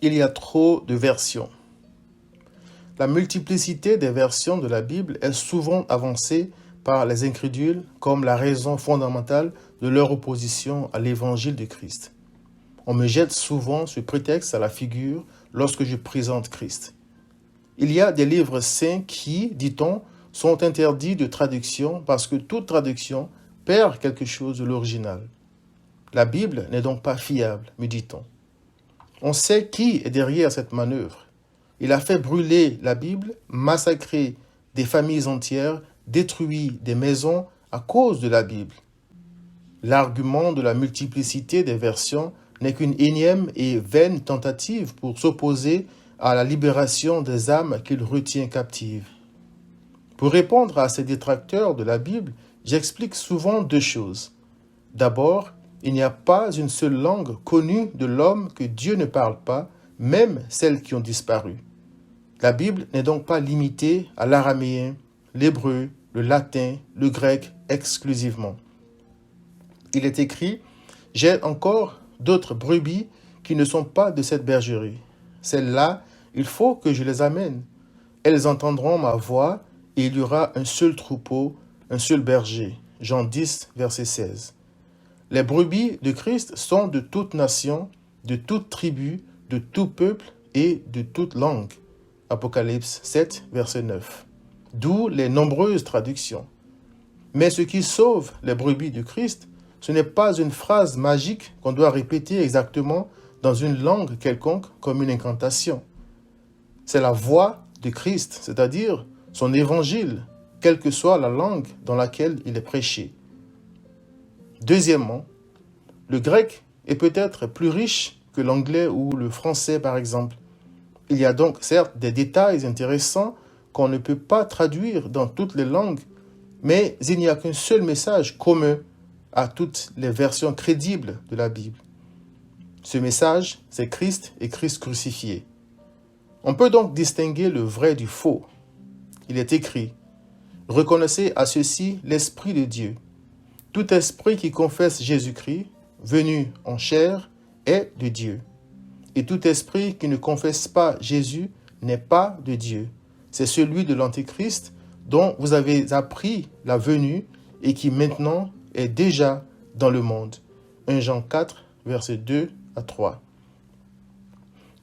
il y a trop de versions. La multiplicité des versions de la Bible est souvent avancée par les incrédules comme la raison fondamentale de leur opposition à l'évangile de Christ. On me jette souvent ce prétexte à la figure lorsque je présente Christ. Il y a des livres saints qui, dit-on, sont interdits de traduction parce que toute traduction perd quelque chose de l'original. La Bible n'est donc pas fiable, me dit-on. On sait qui est derrière cette manœuvre. Il a fait brûler la Bible, massacrer des familles entières, détruit des maisons à cause de la Bible. L'argument de la multiplicité des versions n'est qu'une énième et vaine tentative pour s'opposer à la libération des âmes qu'il retient captives. Pour répondre à ces détracteurs de la Bible, j'explique souvent deux choses. D'abord, il n'y a pas une seule langue connue de l'homme que Dieu ne parle pas, même celles qui ont disparu. La Bible n'est donc pas limitée à l'araméen, l'hébreu, le latin, le grec exclusivement. Il est écrit « J'ai encore d'autres brebis qui ne sont pas de cette bergerie. Celles-là, il faut que je les amène. Elles entendront ma voix et il y aura un seul troupeau, un seul berger. » Jean 10, verset 16. Les brebis de Christ sont de toute nation, de toute tribu, de tout peuple et de toute langue. Apocalypse 7, verset 9. D'où les nombreuses traductions. Mais ce qui sauve les brebis de Christ, ce n'est pas une phrase magique qu'on doit répéter exactement dans une langue quelconque comme une incantation. C'est la voix de Christ, c'est-à-dire son évangile, quelle que soit la langue dans laquelle il est prêché. Deuxièmement, le grec est peut-être plus riche que l'anglais ou le français par exemple. Il y a donc certes des détails intéressants qu'on ne peut pas traduire dans toutes les langues, mais il n'y a qu'un seul message commun à toutes les versions crédibles de la Bible. Ce message, c'est Christ et Christ crucifié. On peut donc distinguer le vrai du faux. Il est écrit « Reconnaissez à ceci l'Esprit de Dieu. Tout esprit qui confesse Jésus-Christ, venu en chair, est de Dieu. Et tout esprit qui ne confesse pas Jésus n'est pas de Dieu. C'est celui de l'Antéchrist dont vous avez appris la venue et qui maintenant est déjà dans le monde. 1 Jean 4, versets 2 à 3.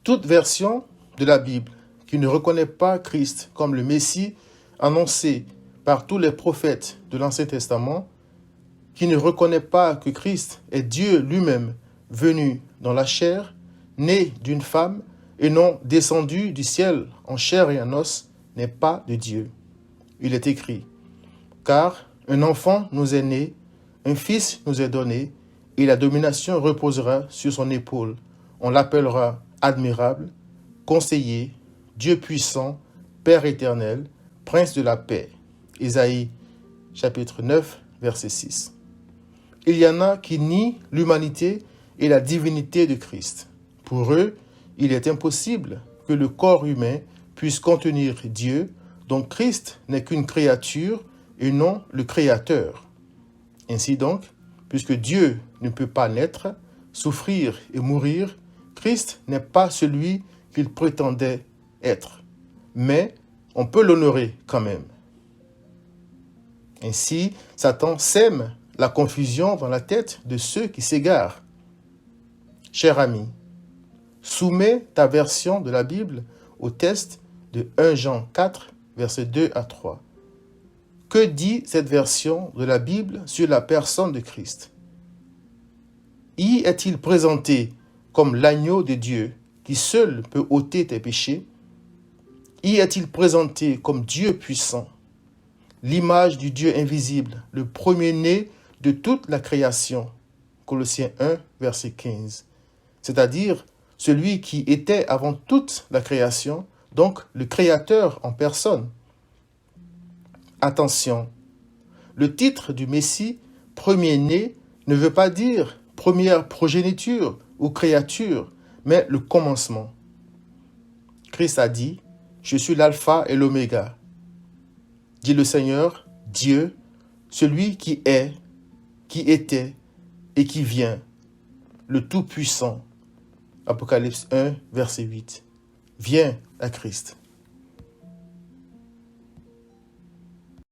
Toute version de la Bible qui ne reconnaît pas Christ comme le Messie annoncé par tous les prophètes de l'Ancien Testament, qui ne reconnaît pas que Christ est Dieu lui-même venu dans la chair, né d'une femme et non descendu du ciel en chair et en os, n'est pas de Dieu. Il est écrit « Car un enfant nous est né, un fils nous est donné, et la domination reposera sur son épaule. On l'appellera admirable, conseiller, Dieu puissant, Père éternel, Prince de la paix. » Isaïe, chapitre 9, verset 6. Il y en a qui nient l'humanité et la divinité de Christ. Pour eux, il est impossible que le corps humain puisse contenir Dieu, donc Christ n'est qu'une créature et non le Créateur. Ainsi donc, puisque Dieu ne peut pas naître, souffrir et mourir, Christ n'est pas celui qu'il prétendait être. Mais on peut l'honorer quand même. Ainsi, Satan sème la confusion dans la tête de ceux qui s'égarent. Cher ami, soumets ta version de la Bible au test de 1 Jean 4, versets 2 à 3. Que dit cette version de la Bible sur la personne de Christ? Y est-il présenté comme l'agneau de Dieu qui seul peut ôter tes péchés? Y est-il présenté comme Dieu puissant, l'image du Dieu invisible, le premier-né de toute la création? Colossiens 1, verset 15. C'est-à-dire celui qui était avant toute la création, donc le Créateur en personne. Attention, le titre du Messie, premier-né, ne veut pas dire première progéniture ou créature, mais le commencement. Christ a dit, « Je suis l'alpha et l'oméga », dit le Seigneur, Dieu, celui qui est, qui était et qui vient, le Tout-Puissant. Apocalypse 1, verset 8. Viens à Christ.